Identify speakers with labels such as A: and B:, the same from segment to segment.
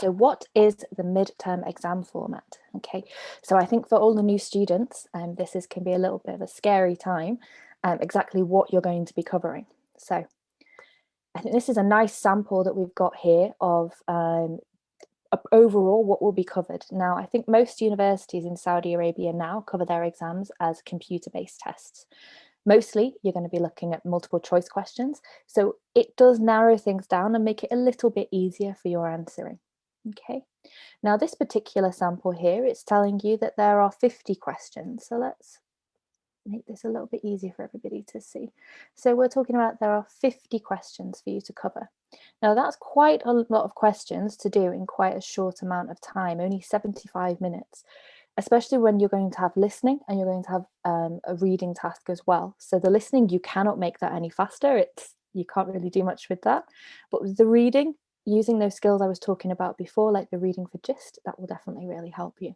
A: So what is the midterm exam format? Okay, so I think for all the new students, this can be a little bit of a scary time, exactly what you're going to be covering. So I think this is a nice sample that we've got here of overall what will be covered. Now, I think most universities in Saudi Arabia now cover their exams as computer-based tests. Mostly, you're going to be looking at multiple choice questions. So it does narrow things down and make it a little bit easier for your answering. Okay, now this particular sample here, it's telling you that there are 50 questions. So let's make this a little bit easier for everybody to see. So we're talking about there are 50 questions for you to cover. Now that's quite a lot of questions to do in quite a short amount of time, only 75 minutes, especially when you're going to have listening and you're going to have a reading task as well. So the listening, you cannot make that any faster. You can't really do much with that. But with the reading, using those skills I was talking about before, like the reading for gist, that will definitely really help you.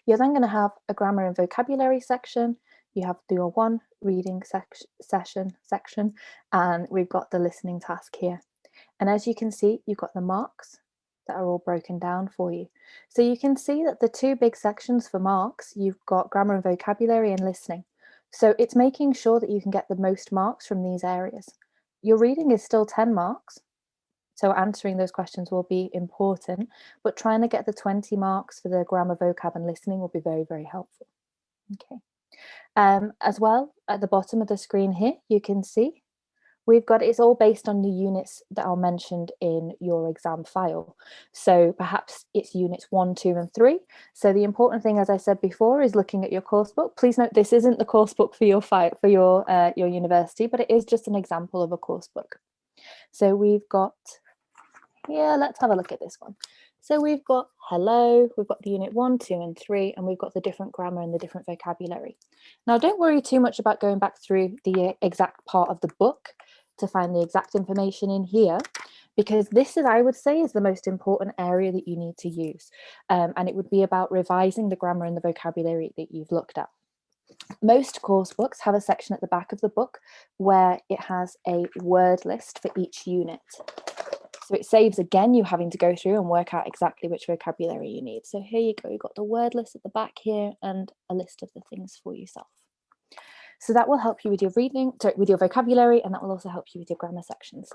A: You're then going to have a grammar and vocabulary section. You have your one reading section, and we've got the listening task here. And as you can see, you've got the marks that are all broken down for you. So you can see that the two big sections for marks, you've got grammar and vocabulary and listening. So it's making sure that you can get the most marks from these areas. Your reading is still 10 marks. So answering those questions will be important, but trying to get the 20 marks for the grammar, vocab and listening will be very, very helpful. Okay. As well, at the bottom of the screen here, you can see we've got, it's all based on the units that are mentioned in your exam file. So perhaps it's units 1, 2 and 3. So the important thing, as I said before, is looking at your course book. Please note this isn't the course book for your file, for your university, but it is just an example of a course book. So we've got, let's have a look at this one. So we've got hello, we've got the unit 1, 2 and 3, and we've got the different grammar and the different vocabulary. Now, don't worry too much about going back through the exact part of the book to find the exact information in here, because this is, I would say, is the most important area that you need to use. And it would be about revising the grammar and the vocabulary that you've looked at. Most course books have a section at the back of the book where it has a word list for each unit. So it saves, again, you having to go through and work out exactly which vocabulary you need. So here you go, you've got the word list at the back here and a list of the things for yourself. So that will help you with your reading, with your vocabulary, and that will also help you with your grammar sections.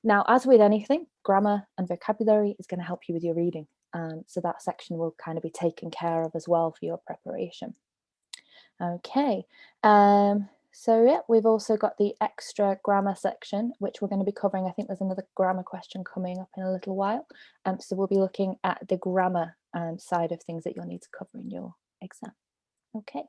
A: Now, as with anything, grammar and vocabulary is going to help you with your reading. So that section will kind of be taken care of as well for your preparation. Okay. So yeah, we've also got the extra grammar section, which we're going to be covering. I think there's another grammar question coming up in a little while. So we'll be looking at the grammar side of things that you'll need to cover in your exam. Okay.